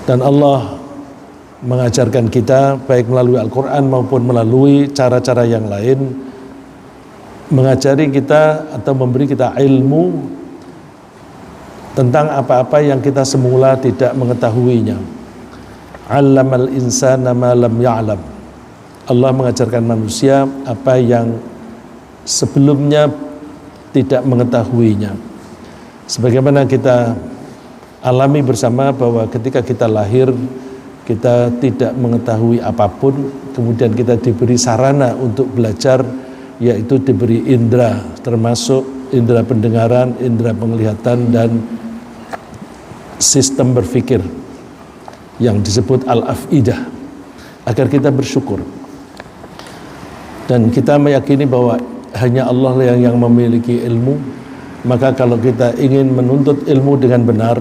Dan Allah mengajarkan kita baik melalui Al-Quran maupun melalui cara-cara yang lain, mengajari kita atau memberi kita ilmu tentang apa-apa yang kita semula tidak mengetahuinya. 'Allamal insana ma lam ya'lam. Allah mengajarkan manusia apa yang sebelumnya tidak mengetahuinya. Sebagaimana kita alami bersama bahwa ketika kita lahir, kita tidak mengetahui apapun, kemudian kita diberi sarana untuk belajar, yaitu diberi indera, termasuk indera pendengaran, indera penglihatan, dan sistem berpikir yang disebut al-afidah, agar kita bersyukur. Dan kita meyakini bahwa hanya Allah yang memiliki ilmu. Maka kalau kita ingin menuntut ilmu dengan benar,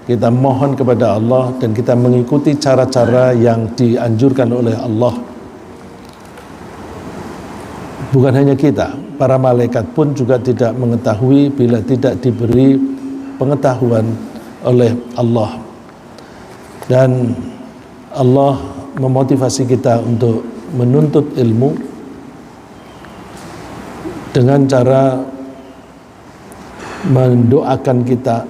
kita mohon kepada Allah dan kita mengikuti cara-cara yang dianjurkan oleh Allah. Bukan hanya kita, para malaikat pun juga tidak mengetahui bila tidak diberi pengetahuan oleh Allah. Dan Allah memotivasi kita untuk menuntut ilmu dengan cara mendoakan kita,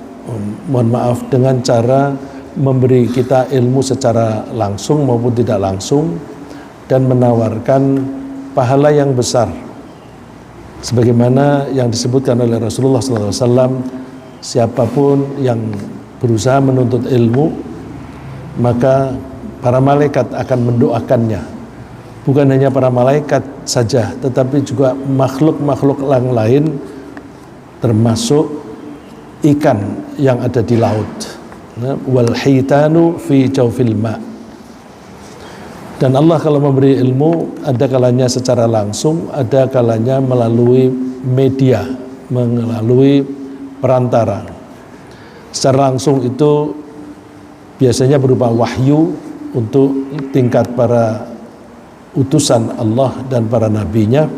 dengan cara memberi kita ilmu secara langsung maupun tidak langsung, dan menawarkan pahala yang besar sebagaimana yang disebutkan oleh Rasulullah SAW. Siapapun yang berusaha menuntut ilmu, maka para malaikat akan mendoakannya. Bukan hanya para malaikat saja, tetapi juga makhluk-makhluk yang lain, termasuk ikan yang ada di laut. Wal hitanu fi jawfil ma. Dan Allah kalau memberi ilmu, ada kalanya secara langsung, ada kalanya melalui media, melalui perantara. Secara langsung itu biasanya berupa wahyu untuk tingkat para utusan Allah dan para nabinya,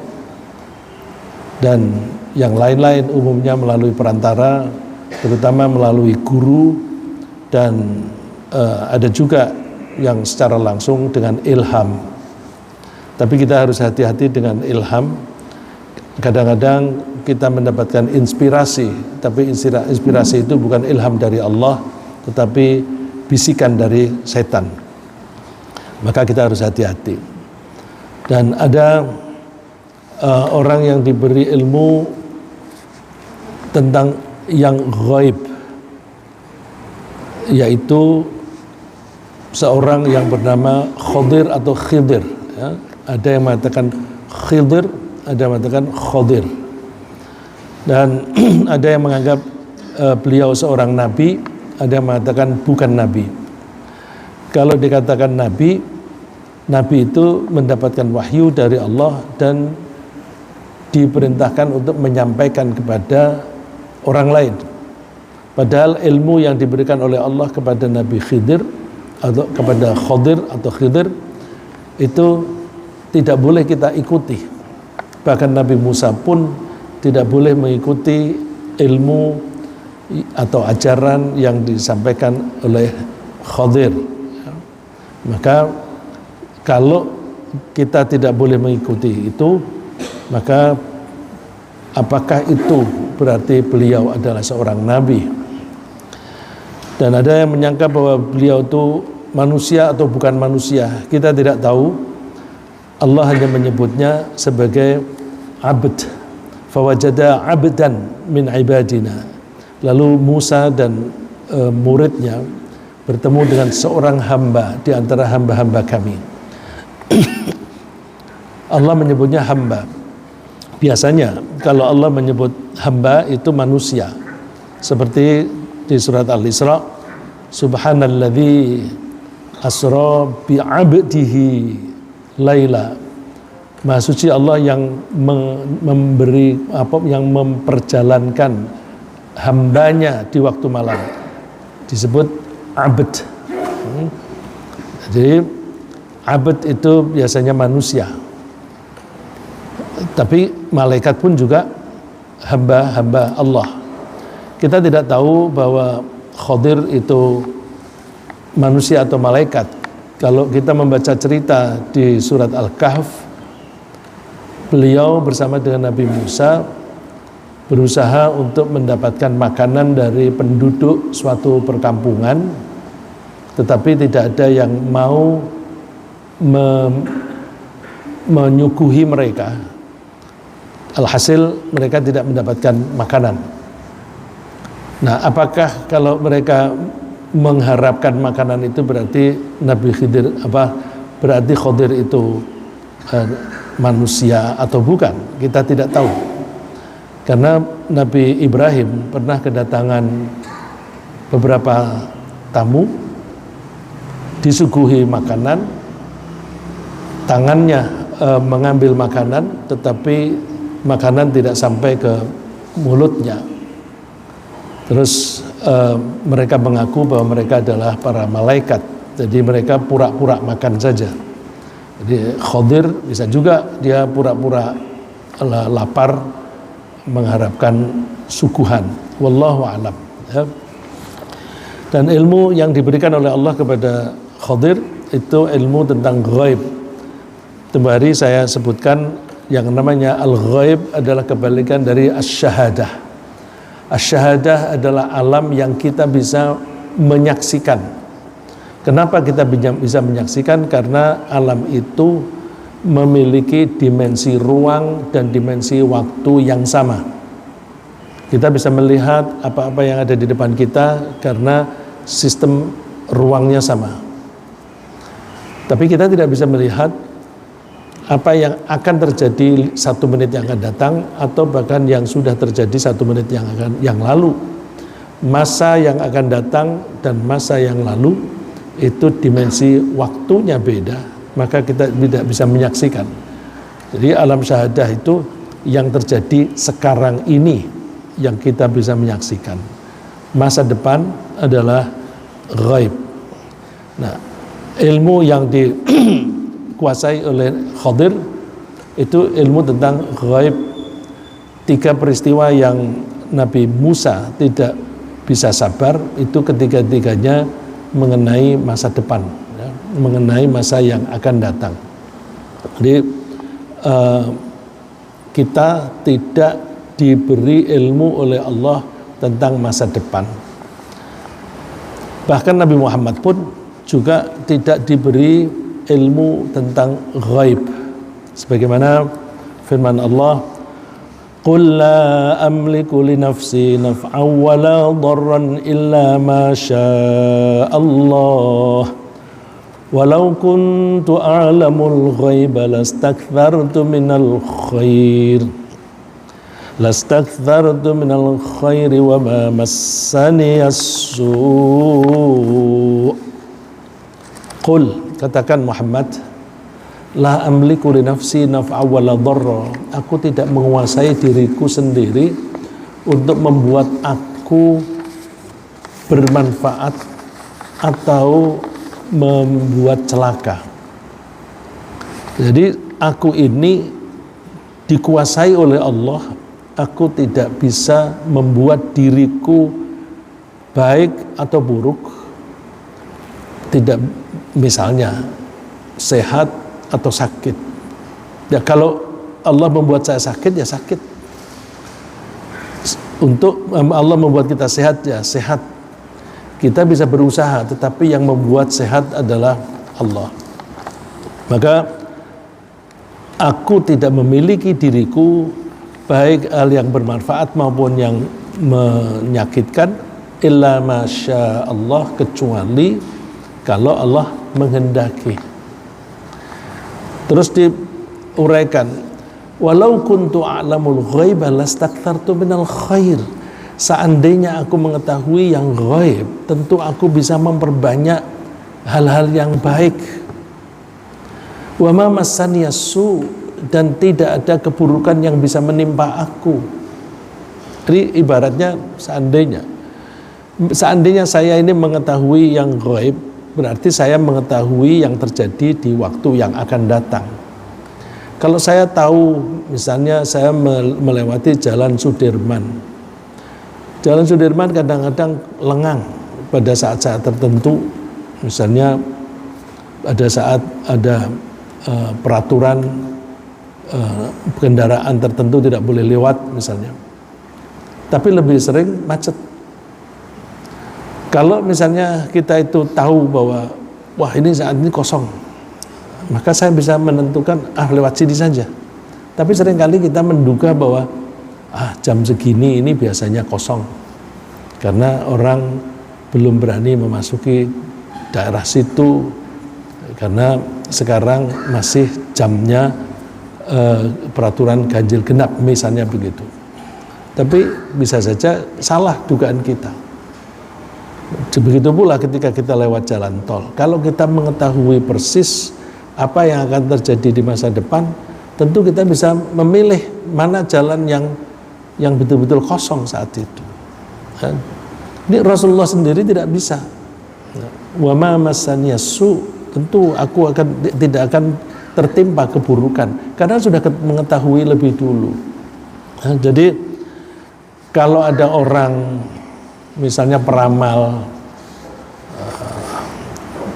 dan yang lain-lain umumnya melalui perantara, terutama melalui guru, dan ada juga yang secara langsung dengan ilham. Tapi kita harus hati-hati dengan ilham. Kadang-kadang kita mendapatkan inspirasi, tapi inspirasi itu bukan ilham dari Allah, tetapi bisikan dari setan. Maka kita harus hati-hati. Dan ada orang yang diberi ilmu tentang yang ghaib, yaitu seorang yang bernama Khadir atau Khidir, ya. Ada yang mengatakan Khidir, ada yang mengatakan Khadir, dan ada yang menganggap beliau seorang nabi, ada yang mengatakan bukan nabi. Kalau dikatakan nabi, nabi itu mendapatkan wahyu dari Allah dan diperintahkan untuk menyampaikan kepada orang lain. Padahal ilmu yang diberikan oleh Allah kepada Nabi Khidir atau kepada Khadir atau Khidir itu tidak boleh kita ikuti. Bahkan Nabi Musa pun tidak boleh mengikuti ilmu atau ajaran yang disampaikan oleh Khadir. Maka kalau kita tidak boleh mengikuti itu, maka apakah itu berarti beliau adalah seorang nabi? Dan ada yang menyangka bahwa beliau itu manusia atau bukan manusia. Kita tidak tahu. Allah hanya menyebutnya sebagai abd. Fawajada abdan min ibadina. Lalu Musa dan muridnya bertemu dengan seorang hamba di antara hamba-hamba kami. Allah menyebutnya hamba. Biasanya kalau Allah menyebut hamba itu manusia, seperti di surat Al-Isra, subhanalladzi asra bi'abdihi laila. Maha suci Allah yang memberi yang memperjalankan hambanya di waktu malam, disebut abd. Jadi abd itu biasanya manusia, tapi malaikat pun juga hamba-hamba Allah. Kita tidak tahu bahwa Khadir itu manusia atau malaikat. Kalau kita membaca cerita di surat Al-Kahf, beliau bersama dengan Nabi Musa berusaha untuk mendapatkan makanan dari penduduk suatu perkampungan, tetapi tidak ada yang mau menyuguhi mereka. Alhasil mereka tidak mendapatkan makanan. Nah, apakah kalau mereka mengharapkan makanan itu berarti Nabi Khidir berarti Khidir itu manusia atau bukan? Kita tidak tahu. Karena Nabi Ibrahim pernah kedatangan beberapa tamu, disuguhi makanan, tangannya mengambil makanan, tetapi makanan tidak sampai ke mulutnya. Terus mereka mengaku bahwa mereka adalah para malaikat, jadi mereka pura-pura makan saja. Jadi Khidir bisa juga dia pura-pura lapar mengharapkan suguhan. Wallahu a'lam. Ya. Dan ilmu yang diberikan oleh Allah kepada Khidir itu ilmu tentang ghaib. Kembali saya sebutkan yang namanya al-ghaib adalah kebalikan dari asy-syahadah. Asy-syahadah adalah alam yang kita bisa menyaksikan. Kenapa kita bisa menyaksikan? Karena alam itu memiliki dimensi ruang dan dimensi waktu yang sama. Kita bisa melihat apa-apa yang ada di depan kita karena sistem ruangnya sama. Tapi kita tidak bisa melihat apa yang akan terjadi 1 menit yang akan datang atau bahkan yang sudah terjadi 1 menit yang lalu. Masa yang akan datang dan masa yang lalu itu dimensi waktunya beda, maka kita tidak bisa menyaksikan. Jadi alam syahadah itu yang terjadi sekarang ini yang kita bisa menyaksikan. Masa depan adalah ghaib. Nah, ilmu yang dikuasai oleh Khidir itu ilmu tentang ghaib. 3 peristiwa yang Nabi Musa tidak bisa sabar itu ketiga-tiganya mengenai masa depan, ya, mengenai masa yang akan datang. Jadi kita tidak diberi ilmu oleh Allah tentang masa depan. Bahkan Nabi Muhammad pun juga tidak diberi ilmu tentang ghaib. Sebagaimana firman Allah, "Qul la amliku li nafsi naf'an wa la dharran illa ma syaa Allah. Walau kuntu a'lamul ghaiba lastakthartu minal khair. Lastakthartu minal khairi wa ma massani as-su'." Qul, katakan Muhammad, la amliku li nafsi naf'a wa la dharra. Aku tidak menguasai diriku sendiri untuk membuat aku bermanfaat atau membuat celaka. Jadi aku ini dikuasai oleh Allah. Aku tidak bisa membuat diriku baik atau buruk. Tidak, misalnya sehat atau sakit. Ya, kalau Allah membuat saya sakit, ya sakit. Untuk Allah membuat kita sehat, ya sehat. Kita bisa berusaha, tetapi yang membuat sehat adalah Allah. Maka aku tidak memiliki diriku baik hal yang bermanfaat maupun yang menyakitkan illa masya Allah, kecuali kalau Allah menghendaki. Terus diuraikan, walau kuntu a'lamul ghaiba lastakthartu minal khair. Seandainya aku mengetahui yang ghaib, tentu aku bisa memperbanyak hal-hal yang baik. Wa ma massani as-su, dan tidak ada keburukan yang bisa menimpa aku. Jadi ibaratnya seandainya saya ini mengetahui yang ghaib, berarti saya mengetahui yang terjadi di waktu yang akan datang. Kalau saya tahu, misalnya saya melewati Jalan Sudirman. Jalan Sudirman kadang-kadang lengang pada saat-saat tertentu. Misalnya pada saat ada peraturan kendaraan tertentu tidak boleh lewat misalnya, tapi lebih sering macet. Kalau misalnya kita itu tahu bahwa wah ini saat ini kosong, maka saya bisa menentukan lewat sini saja. Tapi seringkali kita menduga bahwa jam segini ini biasanya kosong, karena orang belum berani memasuki daerah situ, karena sekarang masih jamnya peraturan ganjil genap misalnya begitu. Tapi bisa saja salah dugaan kita. Begitu pula ketika kita lewat jalan tol. Kalau kita mengetahui persis apa yang akan terjadi di masa depan, tentu kita bisa memilih mana jalan yang betul-betul kosong saat itu. Ini Rasulullah sendiri tidak bisa. Wa ma massaniya su, tentu aku tidak akan tertimpa keburukan karena sudah mengetahui lebih dulu. Jadi kalau ada orang misalnya peramal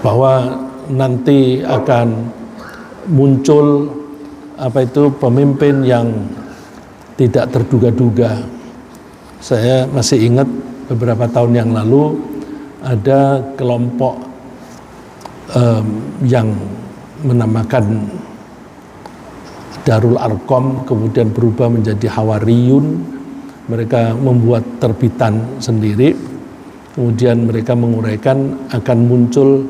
bahwa nanti akan muncul pemimpin yang tidak terduga-duga. Saya masih ingat beberapa tahun yang lalu ada kelompok yang menamakan Darul Arqam kemudian berubah menjadi Hawariyun. Mereka membuat terbitan sendiri, kemudian mereka menguraikan akan muncul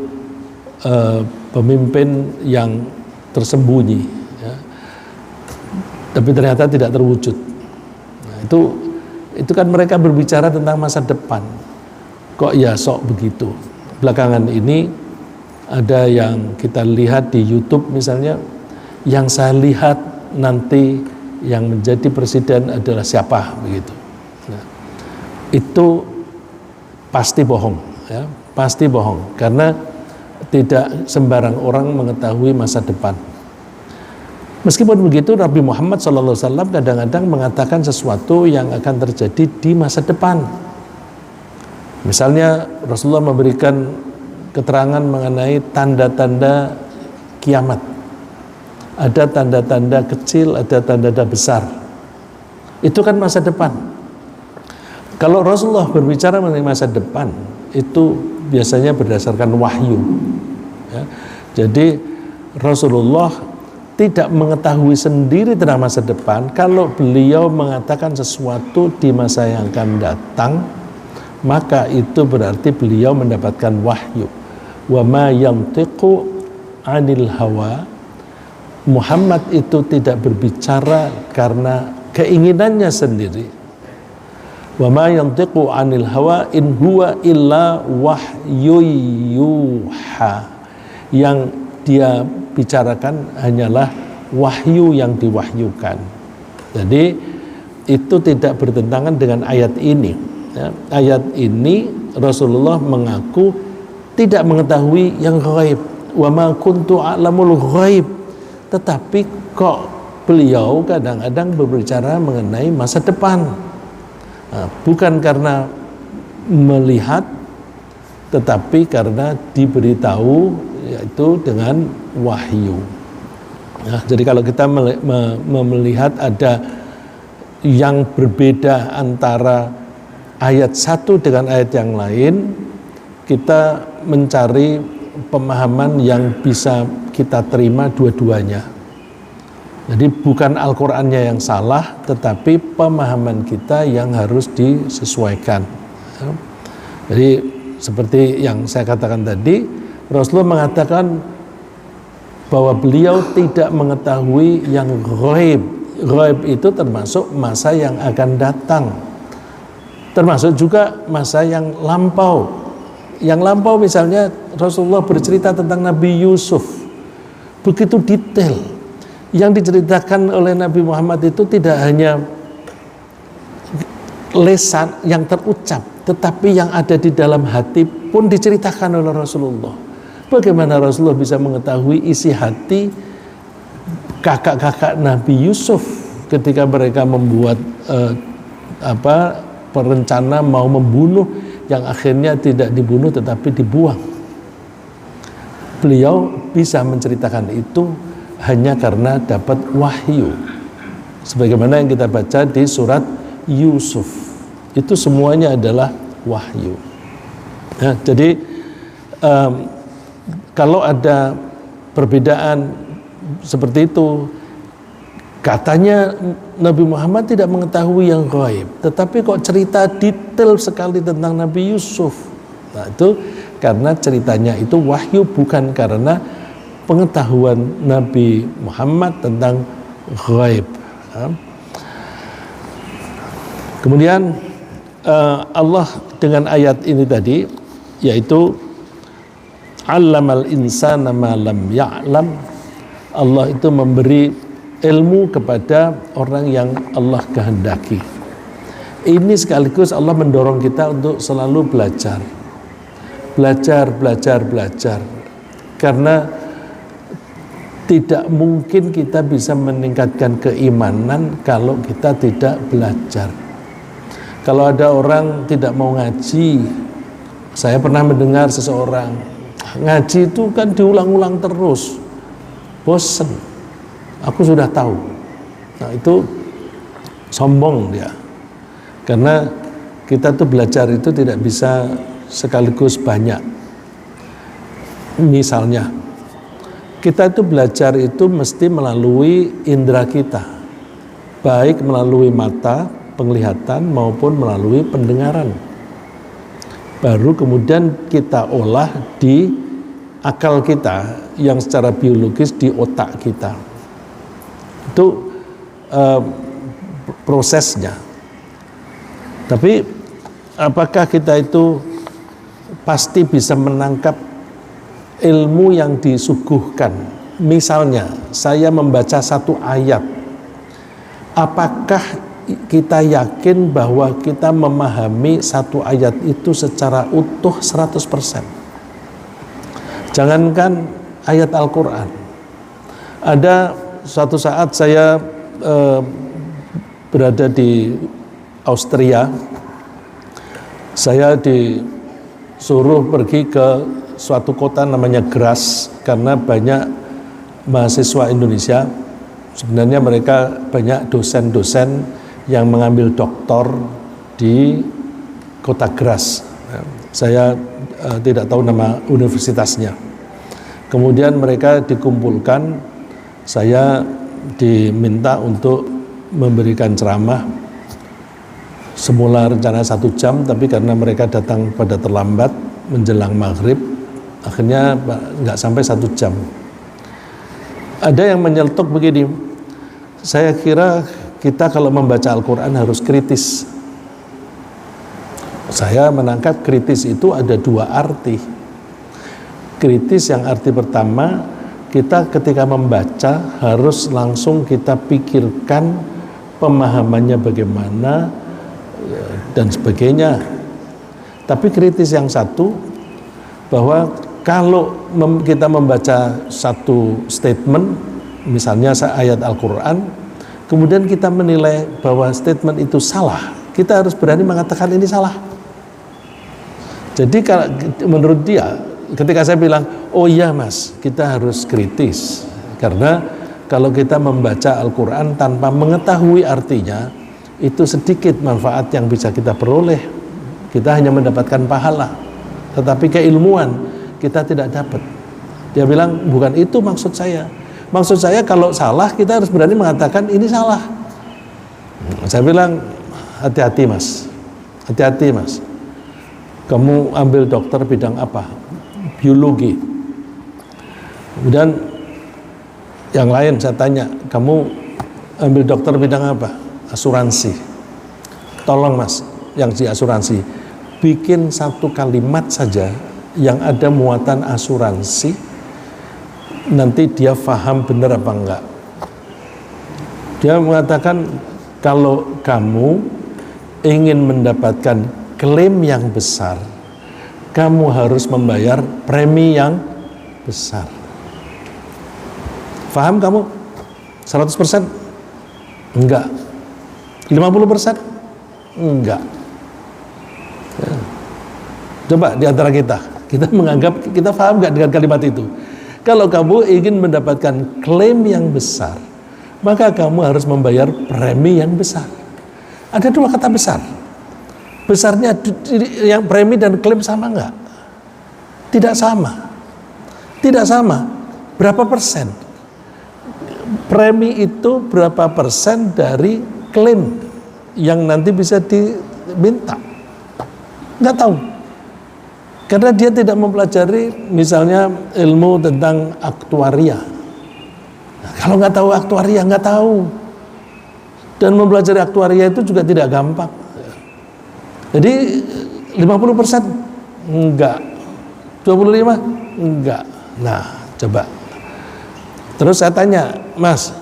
pemimpin yang tersembunyi, ya. Tapi ternyata tidak terwujud. Nah, itu kan mereka berbicara tentang masa depan. Kok ya sok begitu? Belakangan ini ada yang kita lihat di YouTube misalnya, yang saya lihat nanti yang menjadi presiden adalah siapa begitu. Nah, itu pasti bohong, ya, pasti bohong karena tidak sembarang orang mengetahui masa depan. Meskipun begitu, Nabi Muhammad SAW kadang-kadang mengatakan sesuatu yang akan terjadi di masa depan. Misalnya Rasulullah memberikan keterangan mengenai tanda-tanda kiamat. Ada tanda-tanda kecil, ada tanda-tanda besar. Itu kan masa depan. Kalau Rasulullah berbicara mengenai masa depan, itu biasanya berdasarkan wahyu, ya. Jadi Rasulullah tidak mengetahui sendiri tentang masa depan. Kalau beliau mengatakan sesuatu di masa yang akan datang, maka itu berarti beliau mendapatkan wahyu. Wa ma yantiqu 'anil hawa. Muhammad itu tidak berbicara karena keinginannya sendiri. Wa ma yantiqu 'anil hawa in huwa illa wahyu yuha. Yang dia bicarakan hanyalah wahyu yang diwahyukan. Jadi itu tidak bertentangan dengan ayat ini, ya. Ayat ini Rasulullah mengaku tidak mengetahui yang ghaib. Wa ma kuntu a'lamul ghaib. Tetapi kok beliau kadang-kadang berbicara mengenai masa depan. Nah, bukan karena melihat, tetapi karena diberitahu, yaitu dengan wahyu. Nah, jadi kalau kita melihat ada yang berbeda antara ayat satu dengan ayat yang lain, kita mencari pemahaman yang bisa kita terima dua-duanya. Jadi bukan Al-Qur'annya yang salah, tetapi pemahaman kita yang harus disesuaikan. Jadi seperti yang saya katakan tadi, Rasulullah mengatakan bahwa beliau tidak mengetahui yang ghaib. Ghaib itu termasuk masa yang akan datang, termasuk juga masa yang lampau. Yang lampau misalnya Rasulullah bercerita tentang Nabi Yusuf, begitu detail. Yang diceritakan oleh Nabi Muhammad itu tidak hanya lesan yang terucap, tetapi yang ada di dalam hati pun diceritakan oleh Rasulullah. Bagaimana Rasulullah bisa mengetahui isi hati kakak-kakak Nabi Yusuf ketika mereka membuat perencana mau membunuh, yang akhirnya tidak dibunuh tetapi dibuang. beliau bisa menceritakan itu hanya karena dapat wahyu. Sebagaimana yang kita baca di surat Yusuf, itu semuanya adalah wahyu. Ya, jadi kalau ada perbedaan seperti itu, katanya Nabi Muhammad tidak mengetahui yang gaib, tetapi kok cerita detail sekali tentang Nabi Yusuf. Nah, itu karena ceritanya itu wahyu, bukan karena pengetahuan Nabi Muhammad tentang gaib. Kemudian Allah dengan ayat ini tadi, yaitu allamal insana ma lam ya'lam, Allah itu memberi ilmu kepada orang yang Allah kehendaki. Ini sekaligus Allah mendorong kita untuk selalu belajar, karena tidak mungkin kita bisa meningkatkan keimanan kalau kita tidak belajar. Kalau ada orang tidak mau ngaji, saya pernah mendengar seseorang, ngaji itu kan diulang-ulang terus, bosen, aku sudah tahu. Nah, itu sombong dia, karena kita tuh belajar itu tidak bisa sekaligus banyak. Misalnya kita itu belajar itu mesti melalui indera kita, baik melalui mata, penglihatan maupun melalui pendengaran. Baru kemudian kita olah di akal kita yang secara biologis di otak kita. Itu prosesnya. Tapi apakah kita itu pasti bisa menangkap ilmu yang disuguhkan? Misalnya saya membaca satu ayat, apakah kita yakin bahwa kita memahami satu ayat itu secara utuh 100%? Jangankan ayat Al-Quran. Ada suatu saat saya berada di Austria, saya disuruh pergi ke suatu kota namanya Graz, karena banyak mahasiswa Indonesia, sebenarnya mereka banyak dosen-dosen yang mengambil doktor di kota Graz. Saya tidak tahu nama universitasnya. Kemudian mereka dikumpulkan, saya diminta untuk memberikan ceramah. Semula rencana 1 jam, tapi karena mereka datang pada terlambat menjelang maghrib, akhirnya nggak sampai 1 jam. Ada yang menyeletuk begini, saya kira kita kalau membaca Al-Quran harus kritis. Saya menangkap kritis itu ada 2 arti. Kritis yang arti pertama, kita ketika membaca harus langsung kita pikirkan pemahamannya bagaimana dan sebagainya. Tapi kritis yang satu, bahwa kalau kita membaca satu statement, misalnya ayat Al-Quran, kemudian kita menilai bahwa statement itu salah, kita harus berani mengatakan ini salah. Jadi kalau menurut dia, ketika saya bilang, oh iya mas, kita harus kritis, karena kalau kita membaca Al-Quran tanpa mengetahui artinya, itu sedikit manfaat yang bisa kita peroleh. Kita hanya mendapatkan pahala, tetapi keilmuan kita tidak dapat. Dia bilang, bukan itu maksud saya. Maksud saya kalau salah kita harus berani mengatakan ini salah. Saya bilang, hati-hati mas, hati-hati mas. Kamu ambil dokter bidang apa? Biologi. Kemudian yang lain saya tanya, kamu ambil dokter bidang apa? Asuransi. Tolong mas, yang di asuransi, bikin satu kalimat saja yang ada muatan asuransi, nanti dia paham benar apa enggak. Dia mengatakan, kalau kamu ingin mendapatkan klaim yang besar, kamu harus membayar premi yang besar. Paham kamu? 100%? Enggak. 50%? Enggak. Ya. Coba di antara kita, Kita menganggap, kita paham nggak dengan kalimat itu? Kalau kamu ingin mendapatkan klaim yang besar, maka kamu harus membayar premi yang besar. Ada dua kata besar. Besarnya yang premi dan klaim sama nggak? Tidak sama. Tidak sama. Berapa persen? Premi itu berapa persen dari klaim yang nanti bisa diminta? Nggak tahu. Karena dia tidak mempelajari misalnya ilmu tentang aktuaria. Nah, kalau nggak tahu aktuaria, nggak tahu. Dan mempelajari aktuaria itu juga tidak gampang. Jadi 50% enggak, 25 enggak. Nah, coba. Terus saya tanya, Mas,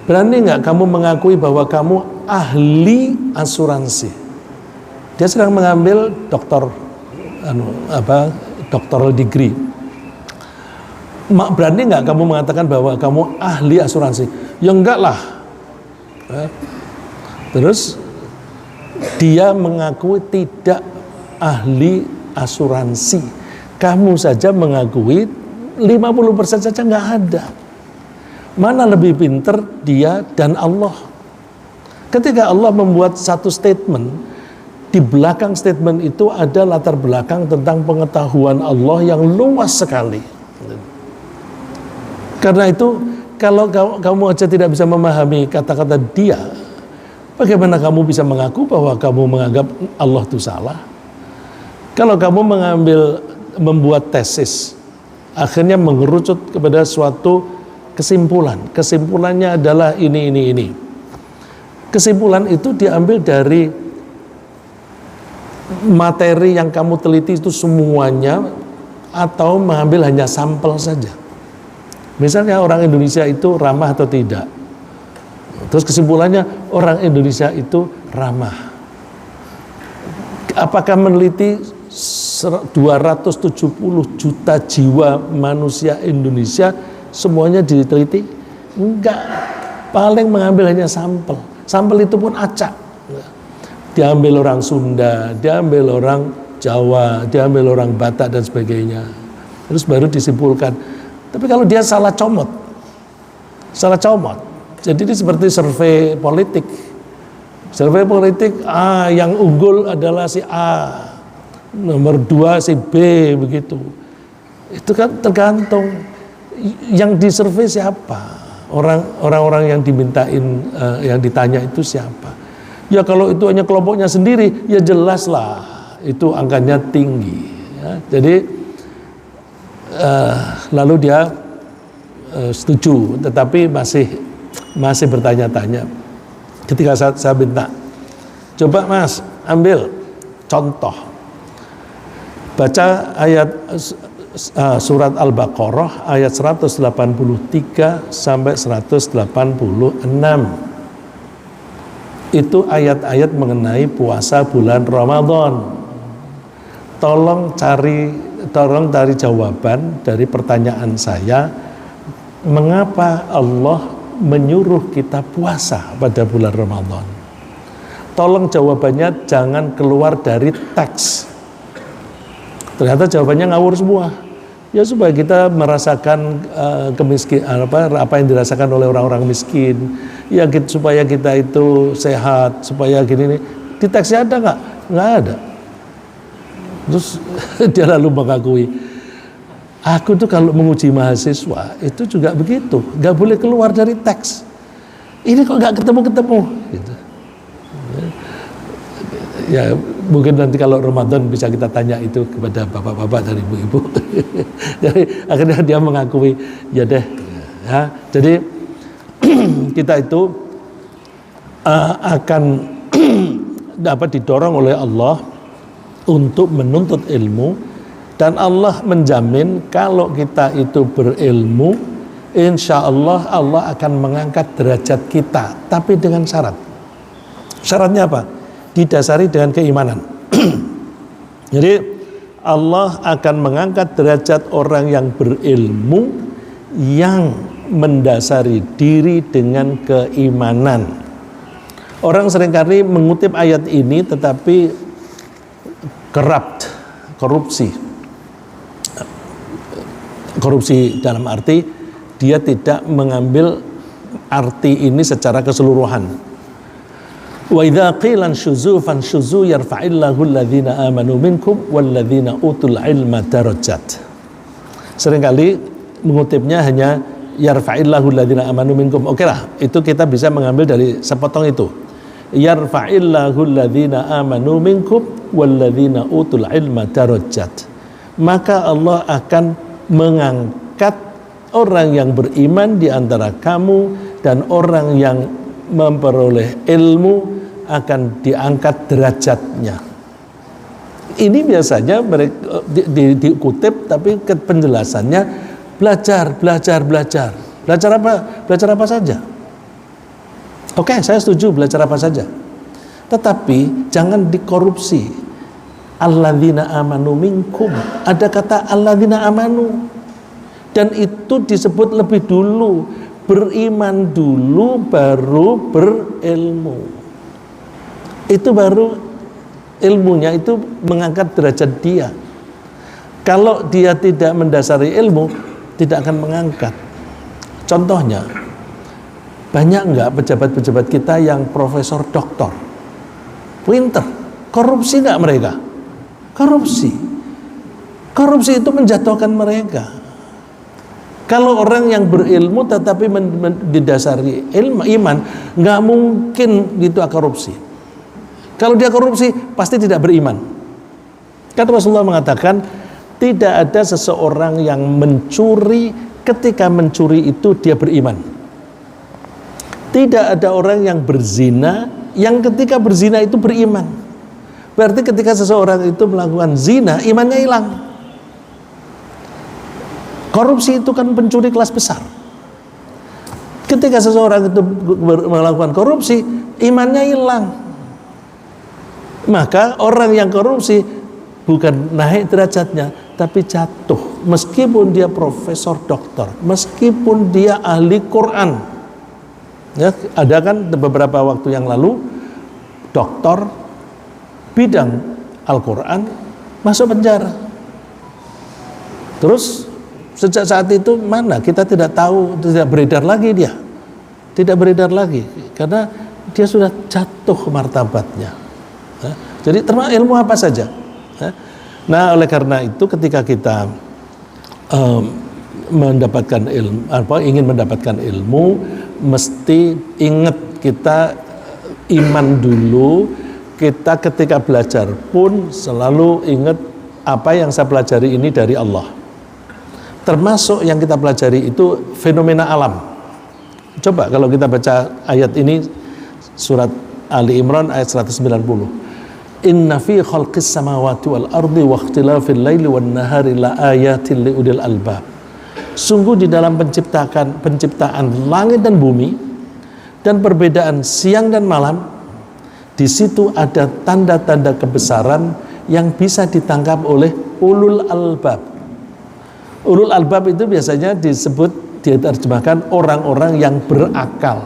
berani nggak kamu mengakui bahwa kamu ahli asuransi? Dia sedang mengambil doctoral degree. Berani nggak kamu mengatakan bahwa kamu ahli asuransi? Ya enggak lah. Terus dia mengakui tidak ahli asuransi. Kamu saja mengakui 50% saja nggak ada. Mana lebih pinter dia dan Allah? Ketika Allah membuat satu statement, di belakang statement itu ada latar belakang tentang pengetahuan Allah yang luas sekali. Karena itu, kalau kamu aja tidak bisa memahami kata-kata dia, bagaimana kamu bisa mengaku bahwa kamu menganggap Allah itu salah? Kalau kamu membuat tesis, akhirnya mengerucut kepada suatu kesimpulan. Kesimpulannya adalah ini. Kesimpulan itu diambil dari materi yang kamu teliti itu semuanya, atau mengambil hanya sampel saja. Misalnya orang Indonesia itu ramah atau tidak. Terus kesimpulannya orang Indonesia itu ramah. Apakah meneliti 270 juta jiwa manusia Indonesia semuanya diteliti? Enggak. Paling mengambil hanya sampel. Sampel itu pun acak. Diambil orang Sunda, diambil orang Jawa, diambil orang Batak dan sebagainya. Terus baru disimpulkan. Tapi kalau dia salah comot. Jadi ini seperti survei politik. Survei politik, yang unggul adalah si A, nomor 2 si B, begitu. Itu kan tergantung yang disurvei siapa. Orang-orang yang dimintain, yang ditanya itu siapa. Ya kalau itu hanya kelompoknya sendiri, ya jelas lah itu angkanya tinggi. Ya. Jadi lalu dia setuju, tetapi masih bertanya-tanya. Ketika saya minta, coba Mas ambil contoh, baca ayat surat Al-Baqarah ayat 183 sampai 186. Itu ayat-ayat mengenai puasa bulan Ramadan. Tolong cari jawaban dari pertanyaan saya, mengapa Allah menyuruh kita puasa pada bulan Ramadan? Tolong jawabannya jangan keluar dari teks. Ternyata jawabannya ngawur semua. Ya supaya kita merasakan kemiskinan, apa yang dirasakan oleh orang-orang miskin. Ya supaya kita itu sehat, supaya gini. Di teksnya ada nggak? Nggak ada. Terus dia lalu mengakui, aku tuh kalau menguji mahasiswa itu juga begitu, nggak boleh keluar dari teks. Ini kok nggak ketemu-ketemu? Gitu. Ya mungkin nanti kalau Ramadan bisa kita tanya itu kepada bapak-bapak dan ibu-ibu. Jadi akhirnya dia mengakui, ya deh. Ya, jadi kita itu akan dapat didorong oleh Allah untuk menuntut ilmu, dan Allah menjamin kalau kita itu berilmu, insya Allah Allah akan mengangkat derajat kita, tapi dengan syarat. Syaratnya apa? Didasari dengan keimanan. Jadi Allah akan mengangkat derajat orang yang berilmu yang mendasari diri dengan keimanan. Orang seringkali mengutip ayat ini tetapi korupsi. Korupsi dalam arti dia tidak mengambil arti ini secara keseluruhan. Wa idza qila syuzu fansyuzu yarfa'illahu alladhina amanu minkum walladzina utul ilma darajat. Seringkali mengutipnya hanya yarfa'illahu alladhina amanu minkum. Oke lah, itu kita bisa mengambil dari sepotong itu. Yarfa'illahu alladhina amanu minkum walladzina utul ilma darajat. Maka Allah akan mengangkat orang yang beriman di antara kamu, dan orang yang memperoleh ilmu akan diangkat derajatnya. Ini biasanya mereka dikutip, tapi penjelasannya belajar. Belajar apa? Belajar apa saja. Oke, saya setuju belajar apa saja. Tetapi jangan dikorupsi. Alladzina amanu minkum. Ada kata alladzina amanu. Dan itu disebut lebih dulu. Beriman dulu baru berilmu. Itu baru ilmunya itu mengangkat derajat dia. Kalau dia tidak mendasari ilmu, tidak akan mengangkat. Contohnya, banyak enggak pejabat-pejabat kita yang profesor doktor, pinter, korupsi enggak mereka? Korupsi itu menjatuhkan mereka. Kalau orang yang berilmu tetapi didasari ilmu iman, nggak mungkin gitu korupsi. Kalau dia korupsi pasti tidak beriman. Kan Rasulullah mengatakan tidak ada seseorang yang mencuri, ketika mencuri itu dia beriman. Tidak ada orang yang berzina yang ketika berzina itu beriman. Berarti ketika seseorang itu melakukan zina, imannya hilang. Korupsi itu kan pencuri kelas besar. Ketika seseorang itu melakukan korupsi, imannya hilang. Maka orang yang korupsi bukan naik derajatnya, tapi jatuh. Meskipun dia profesor doktor, meskipun dia ahli Quran. Ya, ada kan beberapa waktu yang lalu doktor bidang Al-Quran masuk penjara. Terus sejak saat itu mana kita tidak tahu, tidak beredar lagi dia, tidak beredar lagi karena dia sudah jatuh martabatnya. Ya, jadi termasuk ilmu apa saja. Ya. Nah, oleh karena itu ketika kita mendapatkan ilmu, ingin mendapatkan ilmu, mesti ingat kita iman dulu. Kita ketika belajar pun selalu ingat apa yang saya pelajari ini dari Allah. Termasuk yang kita pelajari itu fenomena alam. Coba kalau kita baca ayat ini, surat Ali Imran ayat 190. Inna fi khalqis samawati wal ardi wa ikhtilafil laili wan nahari la ayatin liulil albab. Sungguh di dalam penciptaan langit dan bumi dan perbedaan siang dan malam, di situ ada tanda-tanda kebesaran yang bisa ditangkap oleh ulul albab. Ulul albab itu biasanya disebut, diterjemahkan orang-orang yang berakal.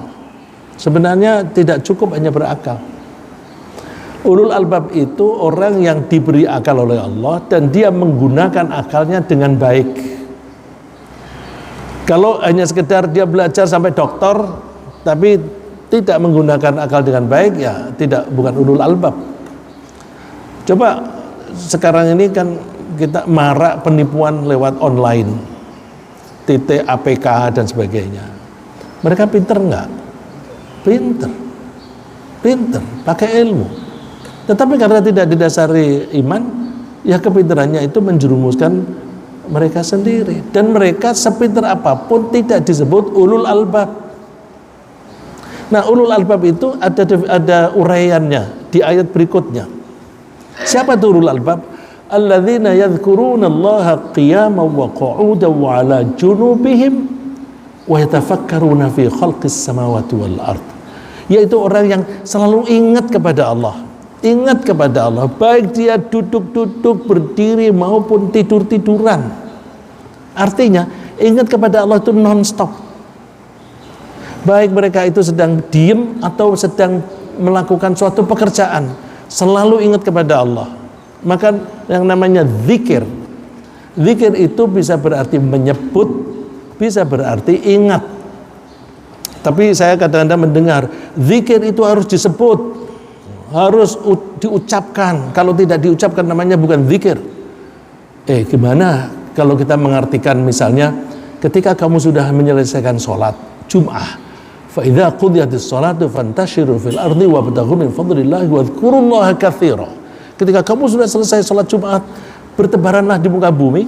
Sebenarnya tidak cukup hanya berakal. Ulul albab itu orang yang diberi akal oleh Allah dan dia menggunakan akalnya dengan baik. Kalau hanya sekedar dia belajar sampai doktor tapi tidak menggunakan akal dengan baik, ya bukan ulul albab. Coba sekarang ini kan kita marak penipuan lewat online, titik APK dan sebagainya. Mereka pinter nggak? Pinter, pakai ilmu. Tetapi karena tidak didasari iman, ya kepinterannya itu menjerumuskan mereka sendiri. Dan mereka sepinter apapun tidak disebut ulul albab. Nah, ulul albab itu ada uraiannya di ayat berikutnya. Siapa itu ulul albab? Alladzina yadhkurunallaha qiyaman wa qu'udan wa 'ala junubihim wa yatafakkaruna fi khalqis samawati wal ard. Yaitu orang yang selalu ingat kepada Allah. Ingat kepada Allah, baik dia duduk-duduk, berdiri maupun tidur-tiduran. Artinya, ingat kepada Allah itu non-stop. Baik mereka itu sedang diem atau sedang melakukan suatu pekerjaan, selalu ingat kepada Allah. Maka yang namanya zikir Zikir itu bisa berarti menyebut, bisa berarti ingat. Tapi saya kadang-kadang mendengar zikir itu harus disebut, harus diucapkan. Kalau tidak diucapkan namanya bukan zikir. Gimana kalau kita mengartikan misalnya ketika kamu sudah menyelesaikan sholat Jum'ah, fa idza qudiyatis sholatu fantashiru fil ardi wabtaghu min fadlillahi wadhkurullaha katsira. Ketika kamu sudah selesai sholat Jumat, bertebaranlah di muka bumi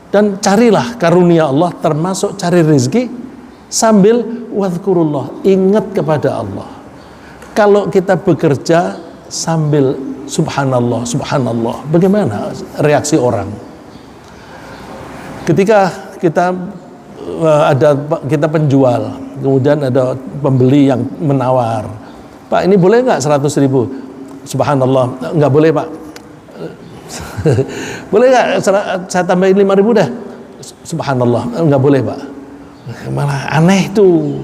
dan carilah karunia Allah, termasuk cari rezeki sambil wadhkurullah, ingat kepada Allah. Kalau kita bekerja sambil subhanallah, subhanallah, bagaimana reaksi orang? Ketika kita kita penjual, kemudian ada pembeli yang menawar, Pak ini boleh nggak 100.000? Subhanallah, nggak boleh Pak. Boleh nggak saya tambahin 5.000 dah? Subhanallah, nggak boleh Pak. Malah aneh tuh.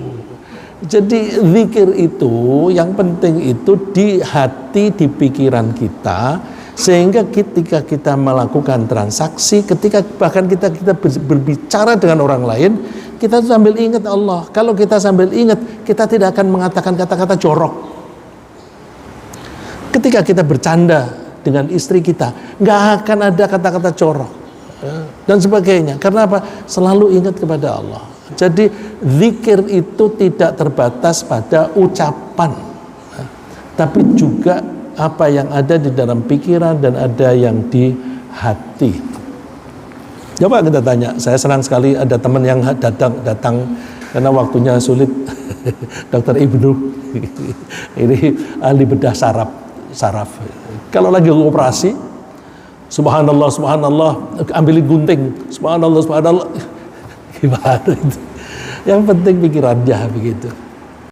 Jadi zikir itu yang penting itu di hati, di pikiran kita, sehingga ketika kita melakukan transaksi, ketika bahkan kita berbicara dengan orang lain, kita sambil ingat Allah. Kalau kita sambil ingat, kita tidak akan mengatakan kata-kata jorok. Ketika kita bercanda dengan istri kita, nggak akan ada kata-kata jorok dan sebagainya. Karena apa? Selalu ingat kepada Allah. Jadi zikir itu tidak terbatas pada ucapan, tapi juga apa yang ada di dalam pikiran dan ada yang di hati. Coba kita tanya. Saya senang sekali ada teman yang datang karena waktunya sulit. Dokter Ibnu ini ahli bedah saraf. Kalau lagi operasi, subhanallah, subhanallah, ambil gunting, subhanallah, subhanallah, gimana itu? Yang penting pikirannya begitu.